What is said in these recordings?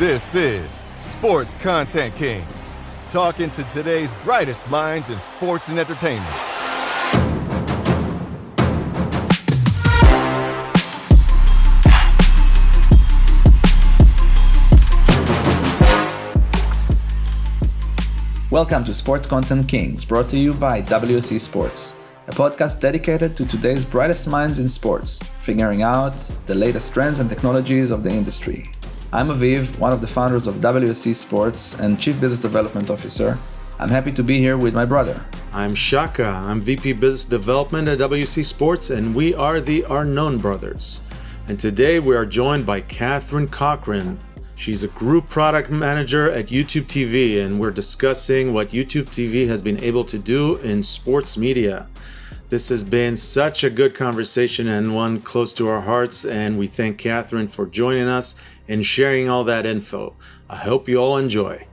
This is Sports Content Kings, talking to today's brightest minds in sports and entertainment. Welcome to Sports Content Kings, brought to you by WC Sports, a podcast dedicated to today's brightest minds in sports, figuring out the latest trends and technologies of the industry. I'm Aviv, one of the founders of WC Sports and Chief Business Development Officer. I'm happy to be here with my brother. I'm Shaka. I'm VP Business Development at WC Sports, and we are the Arnon brothers. And today we are joined by Kathryn Cochrane. She's a group product manager at YouTube TV, and we're discussing what YouTube TV has been able to do in sports media. This has been such a good conversation and one close to our hearts, and we thank Kathryn for joining us and sharing all that info. I hope you all enjoy.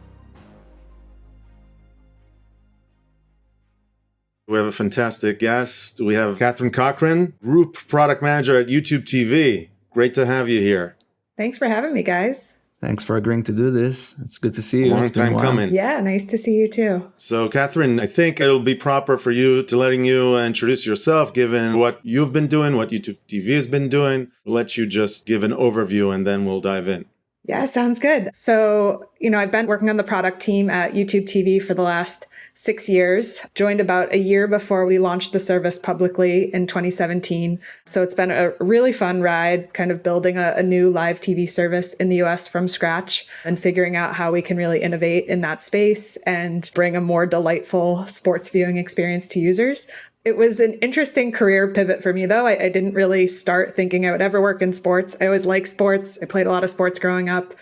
We have a fantastic guest. We have Kathryn Cochrane, Group Product Manager at YouTube TV. Great to have you here. Thanks for having me, guys. Thanks for agreeing to do this. It's good to see you. Long time coming. Yeah, nice to see you too. So, Kathryn, I think it'll be proper for you to letting you introduce yourself, given what you've been doing, what YouTube TV has been doing. We'll let you just give an overview and then we'll dive in. Yeah, sounds good. So, I've been working on the product team at YouTube TV for the last 6 years, joined about a year before we launched the service publicly in 2017. So it's been a really fun ride, kind of building a new live TV service in the US from scratch and figuring out how we can really innovate in that space and bring a more delightful sports viewing experience to users. It was an interesting career pivot for me, though. I didn't really start thinking I would ever work in sports. I always liked sports. I played a lot of sports growing up.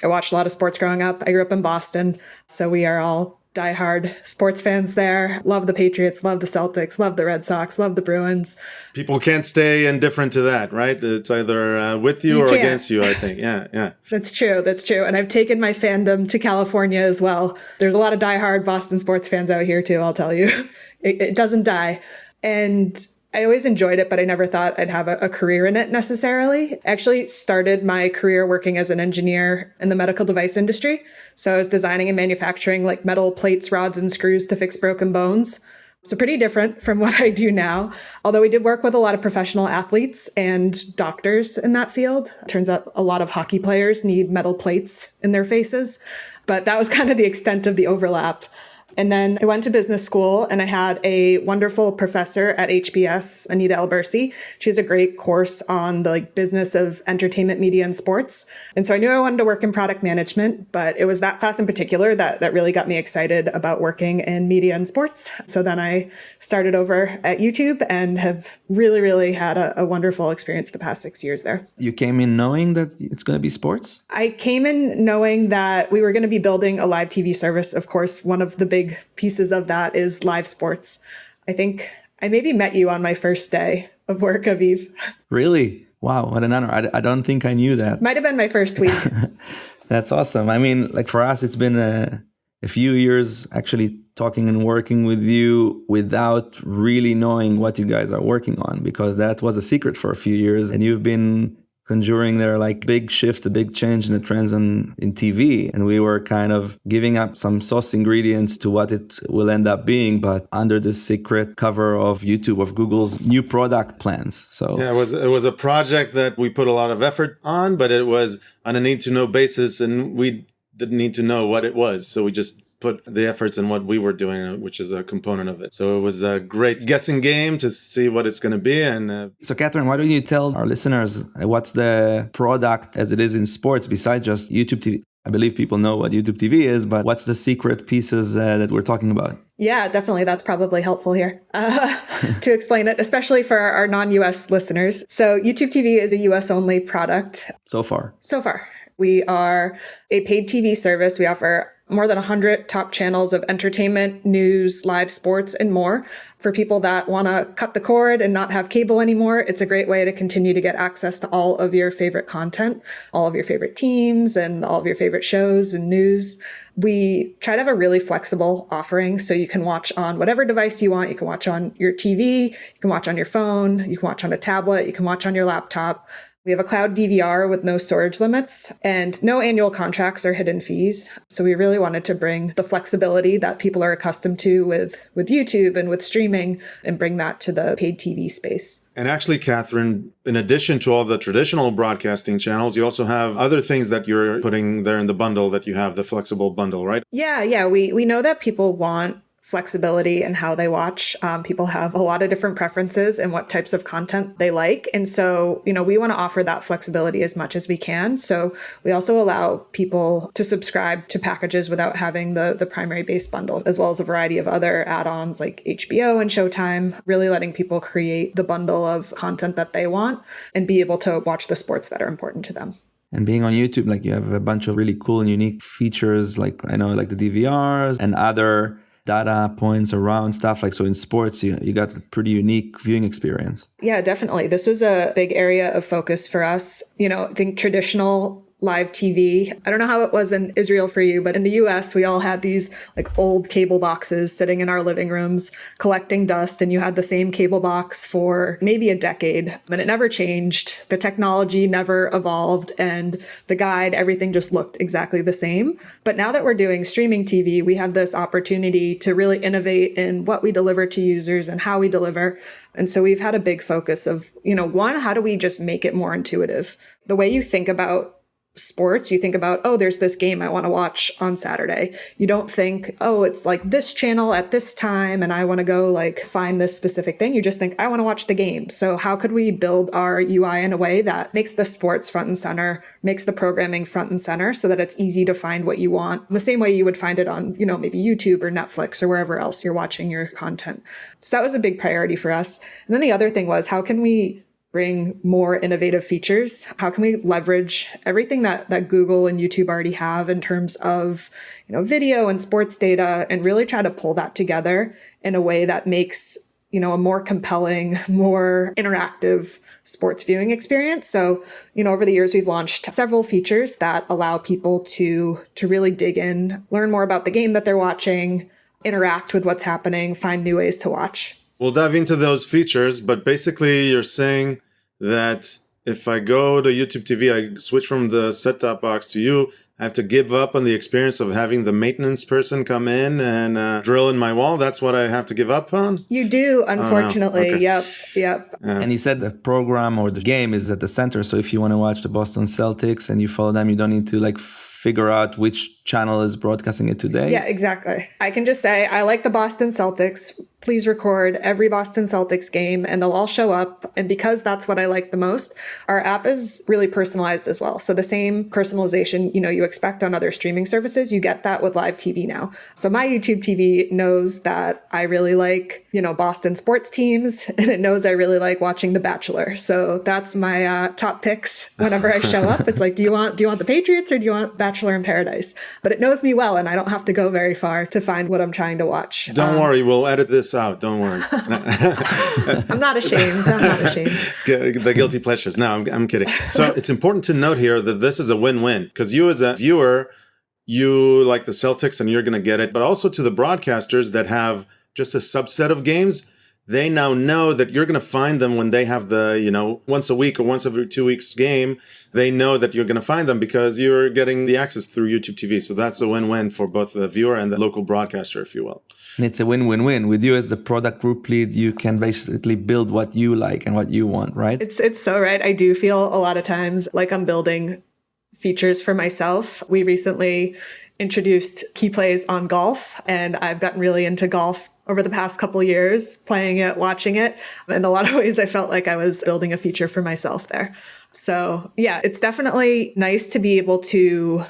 I watched a lot of sports growing up. I grew up in Boston, so we are all diehard sports fans there. Love the Patriots, love the Celtics, love the Red Sox, love the Bruins. People can't stay indifferent to that, right? It's either with you or against you, I think. Yeah. That's true. And I've taken my fandom to California as well. There's a lot of diehard Boston sports fans out here too, I'll tell you. It doesn't die. And I always enjoyed it, but I never thought I'd have a career in it necessarily. I actually started my career working as an engineer in the medical device industry. So I was designing and manufacturing like metal plates, rods, and screws to fix broken bones. So pretty different from what I do now. Although we did work with a lot of professional athletes and doctors in that field. Turns out a lot of hockey players need metal plates in their faces. But that was kind of the extent of the overlap. And then I went to business school and I had a wonderful professor at HBS, Anita Albersi. She has a great course on the business of entertainment, media, and sports. And so I knew I wanted to work in product management, but it was that class in particular that really got me excited about working in media and sports. So then I started over at YouTube and have really, really had a wonderful experience the past 6 years there. You came in knowing that it's going to be sports? I came in knowing that we were going to be building a live TV service. Of course, one of the big pieces of that is live sports. I think I maybe met you on my first day of work, Aviv. Really? Wow, what an honor. I don't think I knew that. Might have been my first week. That's awesome. I mean, for us, it's been a few years actually talking and working with you without really knowing what you guys are working on, because that was a secret for a few years. And you've been conjuring their big shift, a big change in the trends in TV. And we were kind of giving up some sauce ingredients to what it will end up being, but under the secret cover of YouTube, of Google's new product plans. So yeah, it was a project that we put a lot of effort on, but it was on a need to know basis, and we didn't need to know what it was. So we just put the efforts in what we were doing, which is a component of it. So it was a great guessing game to see what it's going to be. And so, Kathryn, why don't you tell our listeners what's the product as it is in sports besides just YouTube TV? I believe people know what YouTube TV is, but what's the secret pieces that we're talking about? Yeah, definitely. That's probably helpful here to explain it, especially for our non-US listeners. So YouTube TV is a US only product. So far. We are a paid TV service. We offer more than 100 top channels of entertainment, news, live sports, and more. For people that want to cut the cord and not have cable anymore, it's a great way to continue to get access to all of your favorite content, all of your favorite teams, and all of your favorite shows and news. We try to have a really flexible offering, so you can watch on whatever device you want. You can watch on your TV, you can watch on your phone, you can watch on a tablet, you can watch on your laptop. We have a cloud DVR with no storage limits and no annual contracts or hidden fees. So we really wanted to bring the flexibility that people are accustomed to with YouTube and with streaming and bring that to the paid TV space. And actually, Kathryn, in addition to all the traditional broadcasting channels, you also have other things that you're putting there in the bundle that you have, the flexible bundle, right? Yeah. We know that people want flexibility in how they watch. People have a lot of different preferences and what types of content they like. And so, we want to offer that flexibility as much as we can. So we also allow people to subscribe to packages without having the primary base bundle, as well as a variety of other add-ons like HBO and Showtime, really letting people create the bundle of content that they want and be able to watch the sports that are important to them. And being on YouTube, like you have a bunch of really cool and unique features, like I know, like the DVRs and other data points around stuff. Like, so in sports, you got a pretty unique viewing experience. Yeah, definitely. This was a big area of focus for us. I think traditional live TV. I don't know how it was in Israel for you, but in the US, we all had these like old cable boxes sitting in our living rooms collecting dust, and you had the same cable box for maybe a decade, and it never changed. The technology never evolved, and the guide, everything just looked exactly the same. But now that we're doing streaming TV, we have this opportunity to really innovate in what we deliver to users and how we deliver. And so we've had a big focus of, one, how do we just make it more intuitive? The way you think about sports, you think about, there's this game I want to watch on Saturday. You don't think, it's like this channel at this time and I want to go like find this specific thing. You just think, I want to watch the game. So how could we build our UI in a way that makes the sports front and center, makes the programming front and center so that it's easy to find what you want, the same way you would find it on, maybe YouTube or Netflix or wherever else you're watching your content. So that was a big priority for us. And then the other thing was, how can we bring more innovative features? How can we leverage everything that Google and YouTube already have in terms of, video and sports data, and really try to pull that together in a way that makes, a more compelling, more interactive sports viewing experience. So, over the years, we've launched several features that allow people to really dig in, learn more about the game that they're watching, interact with what's happening, find new ways to watch. We'll dive into those features, but basically you're saying that if I go to YouTube TV, I switch from the set-top box to you, I have to give up on the experience of having the maintenance person come in and drill in my wall. That's what I have to give up on? You do, unfortunately. Okay. Yep. And you said the program or the game is at the center. So if you want to watch the Boston Celtics and you follow them, you don't need to figure out which channel is broadcasting it today. Yeah, exactly. I can just say, I like the Boston Celtics. Please record every Boston Celtics game and they'll all show up. And because that's what I like the most, our app is really personalized as well. So the same personalization, you expect on other streaming services, you get that with live TV now. So my YouTube TV knows that I really like, Boston sports teams, and it knows I really like watching The Bachelor. So that's my top picks whenever I show up. It's like, do you want the Patriots or do you want Bachelor in Paradise? But it knows me well, and I don't have to go very far to find what I'm trying to watch. Don't worry, we'll edit this out. Don't worry. I'm not ashamed. The guilty pleasures. No, I'm kidding. So it's important to note here that this is a win-win, because you as a viewer, you like the Celtics and you're going to get it. But also to the broadcasters that have just a subset of games, they now know that you're going to find them when they have the, once a week or once every 2 weeks game. They know that you're going to find them because you're getting the access through YouTube TV. So that's a win-win for both the viewer and the local broadcaster, if you will. And it's a win-win-win. With you as the product group lead, you can basically build what you like and what you want, right? It's so right. I do feel a lot of times like I'm building features for myself. We recently introduced key plays on golf, and I've gotten really into golf over the past couple of years, playing it, watching it. In a lot of ways, I felt like I was building a feature for myself there. So yeah, it's definitely nice to be able to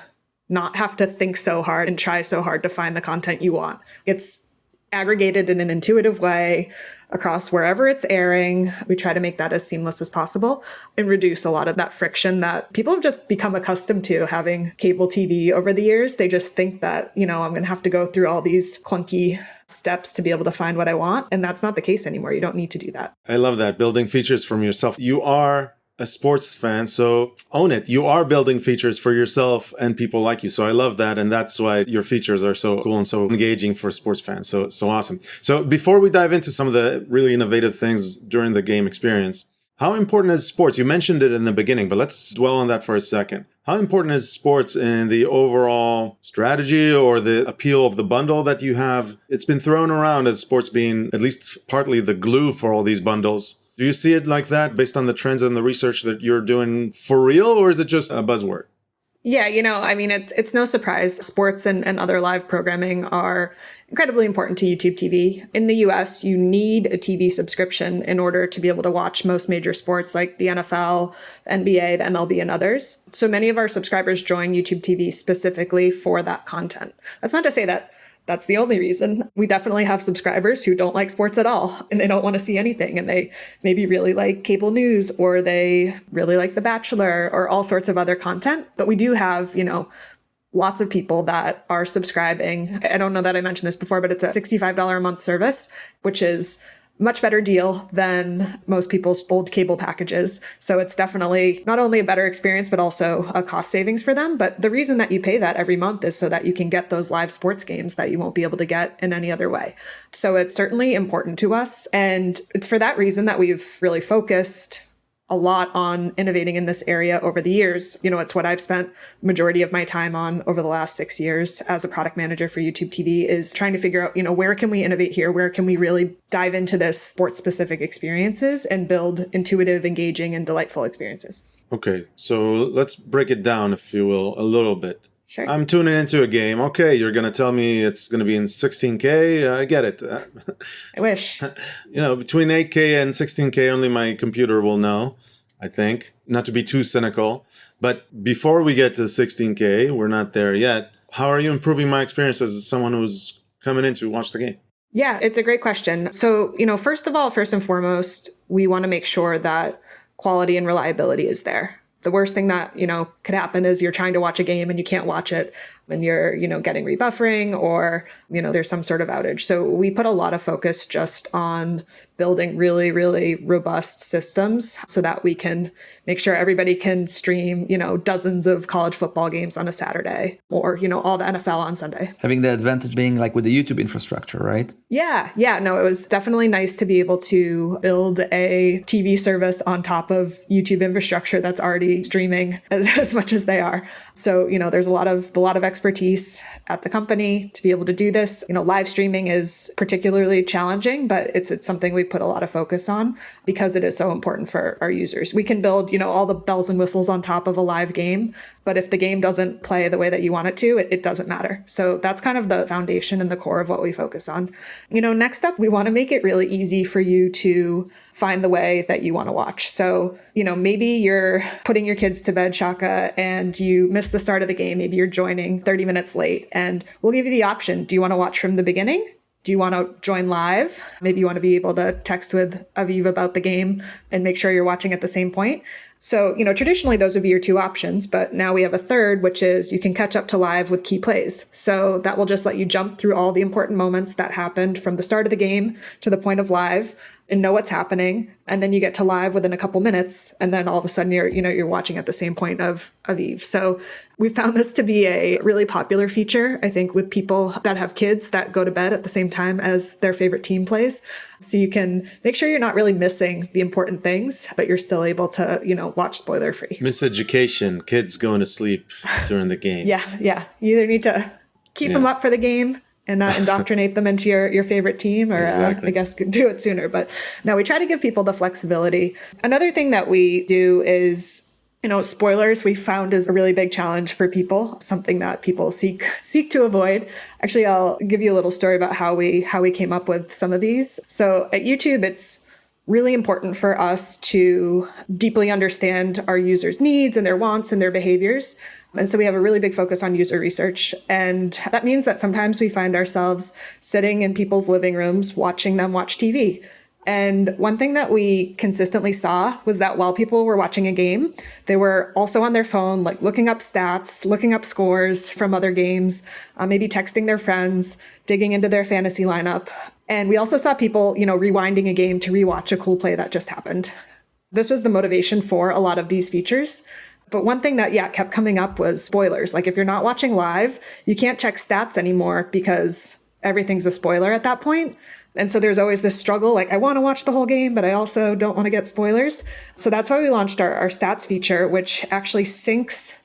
not have to think so hard and try so hard to find the content you want. It's aggregated in an intuitive way across wherever it's airing. We try to make that as seamless as possible and reduce a lot of that friction that people have just become accustomed to having cable TV over the years. They just think that, I'm going to have to go through all these clunky steps to be able to find what I want. And that's not the case anymore. You don't need to do that. I love that. Building features from yourself. You are a sports fan, so own it. You are building features for yourself and people like you. So I love that. And that's why your features are so cool and so engaging for sports fans. So awesome. So before we dive into some of the really innovative things during the game experience, How important is sports? You mentioned it in the beginning, but let's dwell on that for a second. How important is sports in the overall strategy or the appeal of the bundle that you have? It's been thrown around as sports being at least partly the glue for all these bundles. Do you see it like that based on the trends and the research that you're doing for real, or is it just a buzzword? Yeah, I mean, it's no surprise. Sports and other live programming are incredibly important to YouTube TV. In the US, you need a TV subscription in order to be able to watch most major sports like the NFL, the NBA, the MLB, and others. So many of our subscribers join YouTube TV specifically for that content. That's not to say that that's the only reason. We definitely have subscribers who don't like sports at all and they don't want to see anything. And they maybe really like cable news or they really like The Bachelor or all sorts of other content. But we do have, lots of people that are subscribing. I don't know that I mentioned this before, but it's a $65 a month service, which is much better deal than most people's old cable packages. So it's definitely not only a better experience, but also a cost savings for them. But the reason that you pay that every month is so that you can get those live sports games that you won't be able to get in any other way. So it's certainly important to us. And it's for that reason that we've really focused a lot on innovating in this area over the years. It's what I've spent the majority of my time on over the last 6 years as a product manager for YouTube TV is trying to figure out, where can we innovate here? Where can we really dive into this sports specific experiences and build intuitive, engaging, and delightful experiences? Okay, so let's break it down, if you will, a little bit. Sure. I'm tuning into a game. Okay, you're going to tell me it's going to be in 16K. I get it. I wish. Between 8K and 16K, only my computer will know, I think. Not to be too cynical. But before we get to 16K, we're not there yet. How are you improving my experience as someone who's coming in to watch the game? Yeah, it's a great question. So, first and foremost, we want to make sure that quality and reliability is there. The worst thing that, could happen is you're trying to watch a game and you can't watch it and you're, getting rebuffering or, there's some sort of outage. So we put a lot of focus just on building really, really robust systems so that we can make sure everybody can stream, dozens of college football games on a Saturday or, all the NFL on Sunday. Having the advantage being like with the YouTube infrastructure, right? Yeah. No, it was definitely nice to be able to build a TV service on top of YouTube infrastructure that's already streaming as much as they are. So, there's a lot of expertise at the company to be able to do this. Live streaming is particularly challenging, but it's something we put a lot of focus on because it is so important for our users. We can build, all the bells and whistles on top of a live game, but if the game doesn't play the way that you want it to, it doesn't matter. So that's kind of the foundation and the core of what we focus on. Next up, we want to make it really easy for you to find the way that you want to watch. So, maybe you're putting your kids to bed, Shaka, and you missed the start of the game. Maybe you're joining 30 minutes late, and we'll give you the option. Do you want to watch from the beginning? Do you want to join live? Maybe you want to be able to text with Aviv about the game and make sure you're watching at the same point. So, traditionally those would be your two options, but now we have a third, which is you can catch up to live with key plays. So that will just let you jump through all the important moments that happened from the start of the game to the point of live and know what's happening. And then you get to live within a couple minutes. And then all of a sudden you're watching at the same point of Aviv. So we found this to be a really popular feature, I think, with people that have kids that go to bed at the same time as their favorite team plays. So you can make sure you're not really missing the important things, but you're still able to, watch spoiler free. Miseducation, kids going to sleep during the game. Yeah. You either need to keep them up for the game and not indoctrinate them into your favorite team or Exactly. I guess do it sooner. But no, we try to give people the flexibility. Another thing that we do is, spoilers we found is a really big challenge for people, something that people seek to avoid. Actually, I'll give you a little story about how we came up with some of these. So at YouTube, it's really important for us to deeply understand our users' needs and their wants and their behaviors. And so we have a really big focus on user research. And that means that sometimes we find ourselves sitting in people's living rooms, watching them watch TV. And one thing that we consistently saw was that while people were watching a game, they were also on their phone, like looking up stats, looking up scores from other games, maybe texting their friends, digging into their fantasy lineup. And we also saw people, rewinding a game to rewatch a cool play that just happened. This was the motivation for a lot of these features. But one thing that, kept coming up was spoilers. Like if you're not watching live, you can't check stats anymore because everything's a spoiler at that point. And so there's always this struggle, like I want to watch the whole game, but I also don't want to get spoilers. So that's why we launched our stats feature, which actually syncs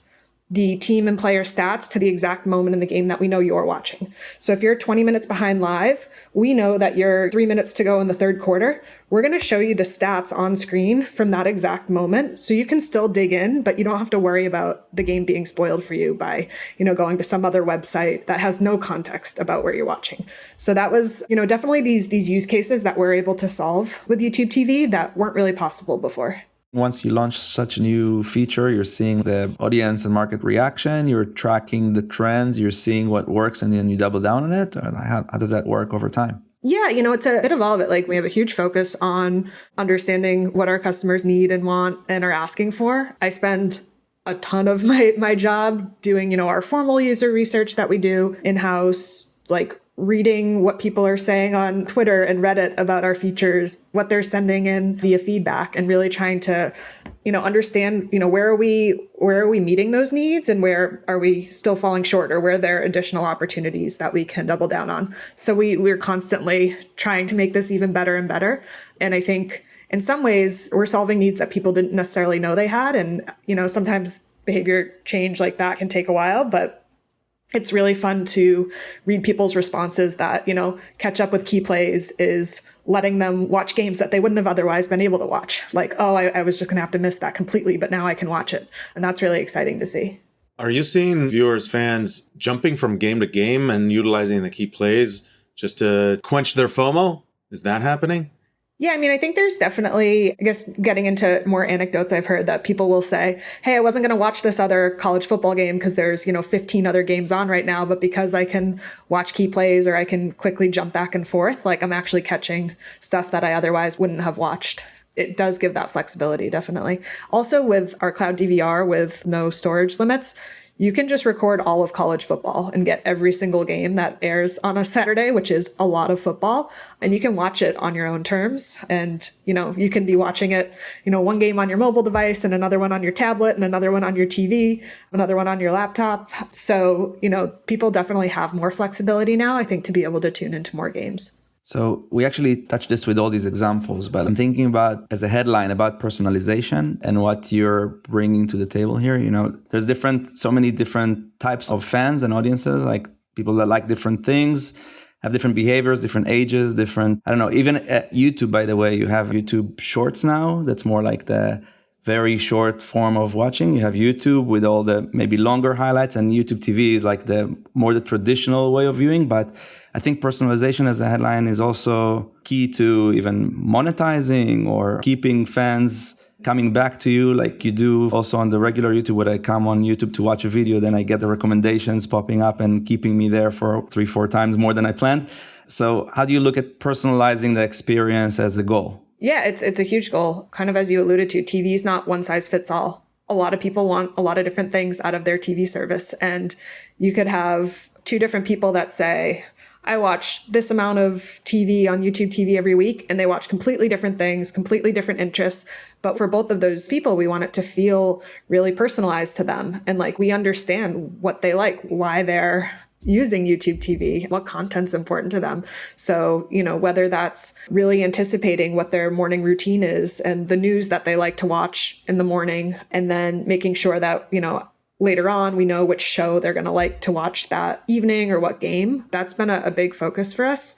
the team and player stats to the exact moment in the game that we know you're watching. So if you're 20 minutes behind live, we know that you're 3 minutes to go in the third quarter. We're going to show you the stats on screen from that exact moment. So you can still dig in, but you don't have to worry about the game being spoiled for you by, going to some other website that has no context about where you're watching. So that was, definitely these use cases that we're able to solve with YouTube TV that weren't really possible before. Once you launch such a new feature, you're seeing the audience and market reaction, you're tracking the trends, you're seeing what works, and then you double down on it? Or how does that work over time? Yeah, it's a bit of all of it. Like we have a huge focus on understanding what our customers need and want and are asking for. I spend a ton of my job doing, our formal user research that we do in-house, like reading what people are saying on Twitter and Reddit about our features, what they're sending in via feedback, and really trying to, understand, where are we meeting those needs and where are we still falling short, or where there are additional opportunities that we can double down on. So we're constantly trying to make this even better and better. And I think in some ways we're solving needs that people didn't necessarily know they had. And, sometimes behavior change like that can take a while, but it's really fun to read people's responses that, catch up with key plays is letting them watch games that they wouldn't have otherwise been able to watch. Like, oh, I was just going to have to miss that completely, but now I can watch it. And that's really exciting to see. Are you seeing viewers, fans jumping from game to game and utilizing the key plays just to quench their FOMO? Is that happening? Yeah, I think there's definitely, I guess, getting into more anecdotes I've heard that people will say, hey, I wasn't going to watch this other college football game because there's, 15 other games on right now, but because I can watch key plays or I can quickly jump back and forth, like I'm actually catching stuff that I otherwise wouldn't have watched. It does give that flexibility, definitely. Also with our cloud DVR with no storage limits, you can just record all of college football and get every single game that airs on a Saturday, which is a lot of football. And you can watch it on your own terms. And, you can be watching it, one game on your mobile device and another one on your tablet and another one on your TV, another one on your laptop. So, people definitely have more flexibility now, I think, to be able to tune into more games. So we actually touched this with all these examples, but I'm thinking about, as a headline, about personalization and what you're bringing to the table here. There's so many different types of fans and audiences, like people that like different things, have different behaviors, different ages, even at YouTube, by the way, you have YouTube Shorts now. That's more like the very short form of watching. You have YouTube with all the maybe longer highlights, and YouTube TV is like the traditional way of viewing. But I think personalization as a headline is also key to even monetizing or keeping fans coming back to you, like you do also on the regular YouTube. When I come on YouTube to watch a video, then I get the recommendations popping up and keeping me there for 3-4 times more than I planned. So how do you look at personalizing the experience as a goal? Yeah, it's a huge goal. Kind of as you alluded to, TV is not one size fits all. A lot of people want a lot of different things out of their TV service. And you could have two different people that say, I watch this amount of TV on YouTube TV every week, and they watch completely different things, completely different interests. But for both of those people, we want it to feel really personalized to them. And like, we understand what they like, why they're using YouTube TV, what content's important to them. So, whether that's really anticipating what their morning routine is and the news that they like to watch in the morning, and then making sure that, later on, we know which show they're going to like to watch that evening or what game. That's been a big focus for us.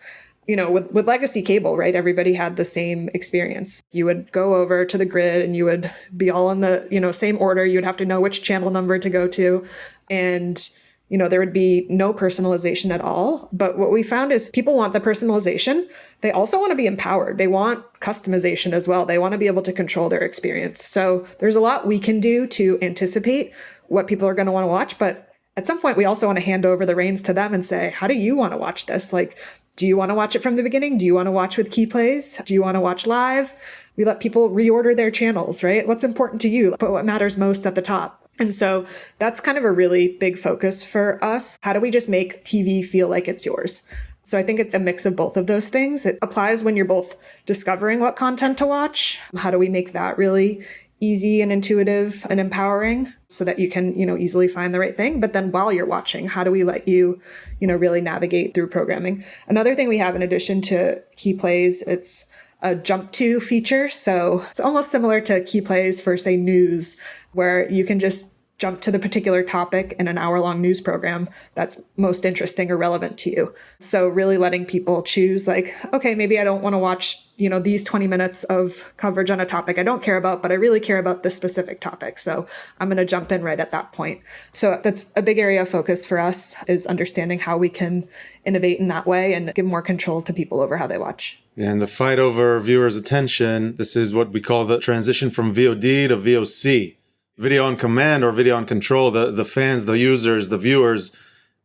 With legacy cable, right? Everybody had the same experience. You would go over to the grid and you would be all in the, same order. You'd have to know which channel number to go to. And, there would be no personalization at all. But what we found is people want the personalization. They also want to be empowered. They want customization as well. They want to be able to control their experience. So there's a lot we can do to anticipate what people are going to want to watch. But at some point, we also want to hand over the reins to them and say, how do you want to watch this? Like, do you want to watch it from the beginning? Do you want to watch with key plays? Do you want to watch live? We let people reorder their channels, right? What's important to you? Put what matters most at the top. And so that's kind of a really big focus for us. How do we just make TV feel like it's yours? So I think it's a mix of both of those things. It applies when you're both discovering what content to watch. How do we make that really easy and intuitive and empowering so that you can, easily find the right thing. But then while you're watching, how do we let you, really navigate through programming? Another thing we have in addition to key plays, it's a jump to feature. So it's almost similar to key plays for, say, news, where you can just jump to the particular topic in an hour-long news program that's most interesting or relevant to you. So really letting people choose, like, okay, maybe I don't want to watch, these 20 minutes of coverage on a topic I don't care about, but I really care about this specific topic. So I'm going to jump in right at that point. So that's a big area of focus for us, is understanding how we can innovate in that way and give more control to people over how they watch. And the fight over viewers' attention, this is what we call the transition from VOD to VOC. Video on command or video on control. The fans, the users, the viewers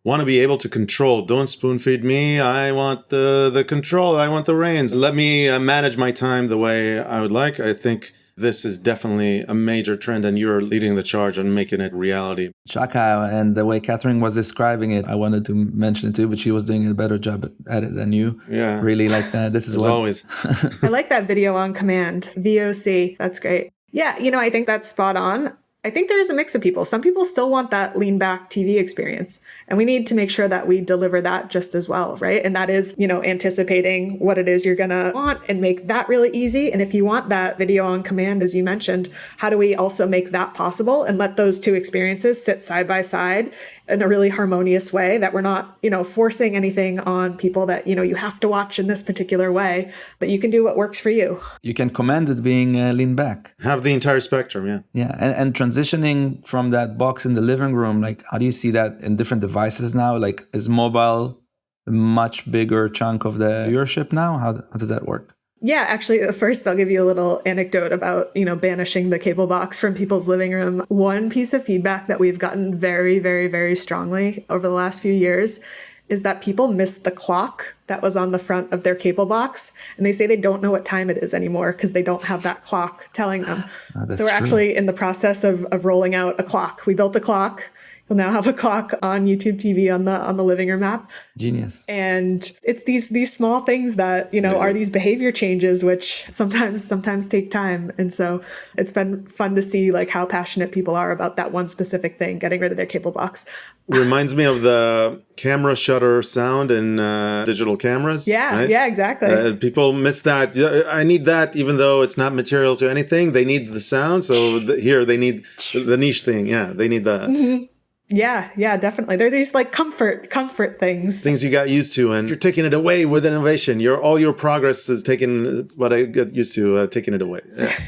want to be able to control. Don't spoon feed me. I want the control. I want the reins. Let me manage my time the way I would like. I think this is definitely a major trend, and you're leading the charge on making it reality. Chaka, and the way Kathryn was describing it, I wanted to mention it too, but she was doing a better job at it than you. Yeah. Really like that. This is as what... always. I like that video on command, VOC. That's great. Yeah, I think that's spot on. I think there's a mix of people. Some people still want that lean back TV experience, and we need to make sure that we deliver that just as well, right? And that is, anticipating what it is you're going to want and make that really easy. And if you want that video on command, as you mentioned, how do we also make that possible and let those two experiences sit side by side in a really harmonious way, that we're not, forcing anything on people that, you have to watch in this particular way, but you can do what works for you. You can command it being lean back. Have the entire spectrum, yeah. Yeah, and transitioning from that box in the living room, like, how do you see that in different devices now? Like, is mobile a much bigger chunk of the viewership now? How does that work? Yeah, actually, first I'll give you a little anecdote about, banishing the cable box from people's living room. One piece of feedback that we've gotten very, very, very strongly over the last few years is that people miss the clock that was on the front of their cable box. And they say they don't know what time it is anymore because they don't have that clock telling them. So we're actually in the process of rolling out a clock. We built a clock. You'll now have a clock on YouTube TV on the living room app. Genius. And it's these small things that, are these behavior changes, which sometimes take time. And so it's been fun to see like how passionate people are about that one specific thing, getting rid of their cable box. Reminds me of the camera shutter sound in digital cameras. Yeah, right? Yeah, exactly. People miss that. I need that, even though it's not material to anything. They need the sound. So here they need the niche thing. Yeah, they need that. Mm-hmm. Yeah, definitely. They're these like comfort things. Things you got used to, and you're taking it away with innovation. All your progress is taking what I got used to, taking it away.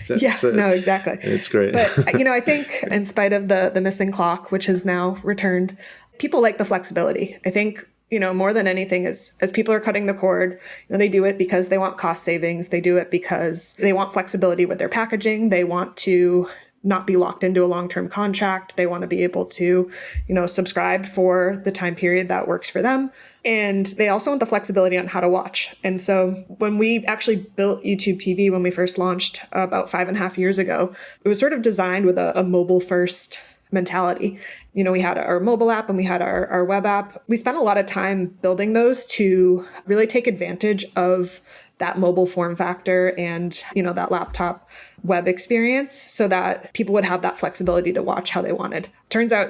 Yeah, no, exactly. It's great. But, I think in spite of the missing clock, which has now returned, people like the flexibility. I think, more than anything, as people are cutting the cord, they do it because they want cost savings. They do it because they want flexibility with their packaging. They want to not be locked into a long-term contract. They want to be able to, subscribe for the time period that works for them. And they also want the flexibility on how to watch. And so when we actually built YouTube TV, when we first launched about 5.5 years ago, it was sort of designed with a mobile-first mentality. We had our mobile app and we had our web app. We spent a lot of time building those to really take advantage of that mobile form factor and, that laptop web experience so that people would have that flexibility to watch how they wanted. Turns out,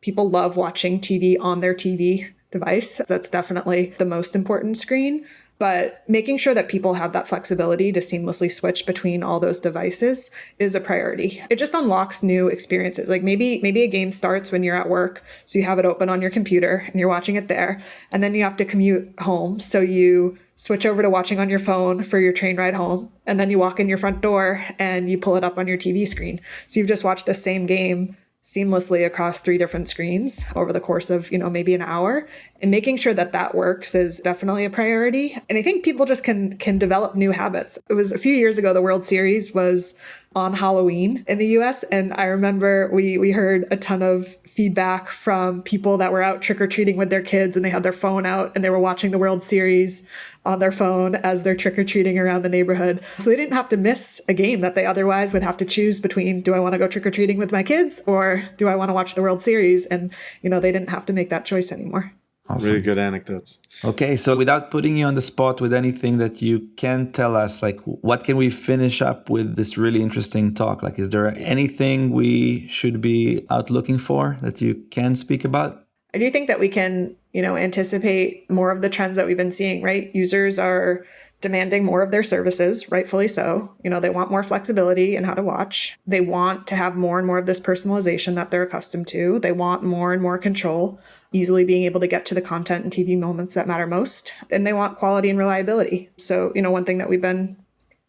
people love watching TV on their TV device. That's definitely the most important screen. But making sure that people have that flexibility to seamlessly switch between all those devices is a priority. It just unlocks new experiences. Like maybe a game starts when you're at work, so you have it open on your computer and you're watching it there. And then you have to commute home, so you switch over to watching on your phone for your train ride home. And then you walk in your front door and you pull it up on your TV screen. So you've just watched the same game seamlessly across 3 different screens over the course of, maybe an hour. And making sure that works is definitely a priority. And I think people just can develop new habits. It was a few years ago, the World Series was on Halloween in the US. And I remember we heard a ton of feedback from people that were out trick-or-treating with their kids and they had their phone out and they were watching the World Series on their phone as they're trick-or-treating around the neighborhood. So they didn't have to miss a game that they otherwise would have to choose between, do I want to go trick-or-treating with my kids or do I want to watch the World Series? And, they didn't have to make that choice anymore. Awesome. Really good anecdotes. Okay, so without putting you on the spot with anything that you can tell us, like what can we finish up with this really interesting talk? Like, is there anything we should be out looking for that you can speak about? I do think that we can, anticipate more of the trends that we've been seeing, right? Users are demanding more of their services, rightfully so. They want more flexibility in how to watch. They want to have more and more of this personalization that they're accustomed to. They want more and more control, easily being able to get to the content and TV moments that matter most. And they want quality and reliability. So, one thing that we've been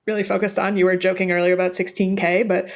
really focused on, you were joking earlier about 16K, but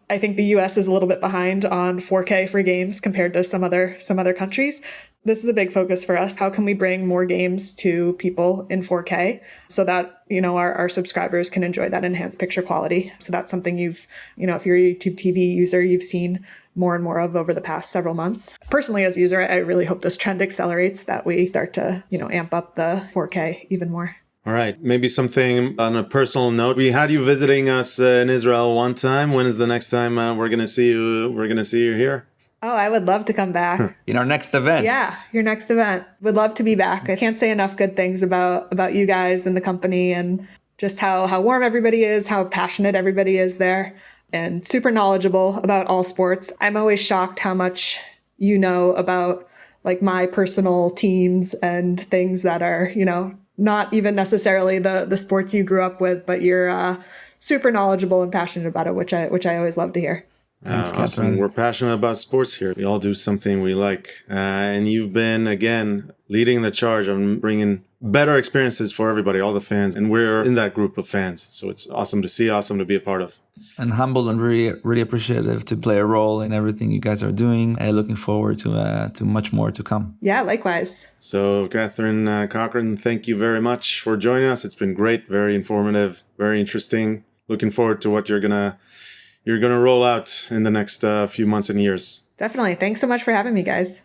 I think the US is a little bit behind on 4K for games compared to some other countries. This is a big focus for us. How can we bring more games to people in 4K so that, our subscribers can enjoy that enhanced picture quality? So that's something if you're a YouTube TV user, you've seen more and more of over the past several months. Personally, as a user, I really hope this trend accelerates, that we start to, amp up the 4K even more. All right. Maybe something on a personal note. We had you visiting us in Israel one time. When is the next time we're going to see you? We're going to see you here? Oh, I would love to come back. In our next event. Yeah, your next event. Would love to be back. I can't say enough good things about you guys and the company, and just how warm everybody is, how passionate everybody is there, and super knowledgeable about all sports. I'm always shocked how much you know about like my personal teams and things that are, not even necessarily the sports you grew up with, but you're super knowledgeable and passionate about it, which I always love to hear. Thanks, Awesome. Kathryn. We're passionate about sports here. We all do something we like. And you've been, again, leading the charge on bringing better experiences for everybody, all the fans. And we're in that group of fans. So it's awesome to see, awesome to be a part of. And humble and really, really appreciative to play a role in everything you guys are doing. Looking forward to much more to come. Yeah, likewise. So Kathryn Cochrane, thank you very much for joining us. It's been great, very informative, very interesting. Looking forward to what you're gonna roll out in the next few months and years. Definitely. Thanks so much for having me, guys.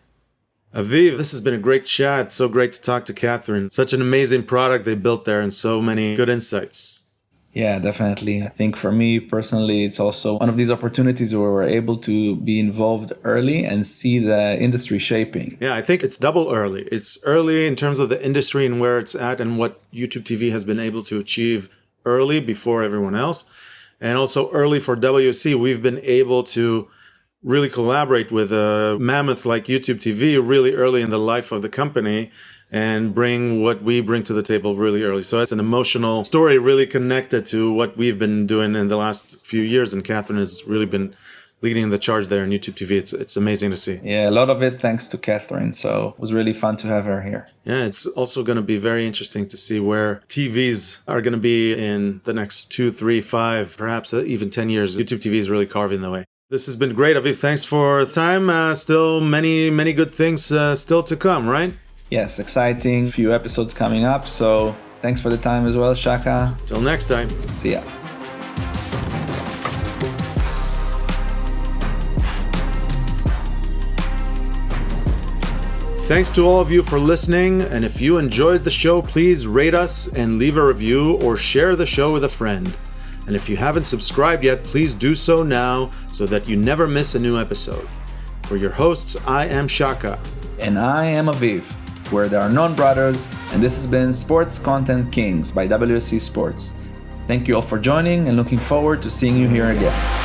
Aviv, this has been a great chat. So great to talk to Kathryn. Such an amazing product they built there and so many good insights. Yeah, definitely. I think for me personally, it's also one of these opportunities where we're able to be involved early and see the industry shaping. Yeah, I think it's double early. It's early in terms of the industry and where it's at and what YouTube TV has been able to achieve early before everyone else. And also early for WC, we've been able to really collaborate with a mammoth like YouTube TV really early in the life of the company and bring what we bring to the table really early. So it's an emotional story really connected to what we've been doing in the last few years. And Kathryn has really been leading the charge there in YouTube TV. It's amazing to see. Yeah, a lot of it thanks to Kathryn. So it was really fun to have her here. Yeah, it's also going to be very interesting to see where TVs are going to be in the next 2, 3, 5, perhaps even 10 years. YouTube TV is really carving the way. This has been great, Aviv. Thanks for the time. Still many, many good things still to come, right? Yes, exciting. Few episodes coming up. So thanks for the time as well, Shaka. Till next time. See ya. Thanks to all of you for listening. And if you enjoyed the show, please rate us and leave a review or share the show with a friend. And if you haven't subscribed yet, please do so now so that you never miss a new episode. For your hosts, I am Shaka. And I am Aviv. We're the Arnon Brothers, and this has been Sports Content Kings by WSC Sports. Thank you all for joining and looking forward to seeing you here again.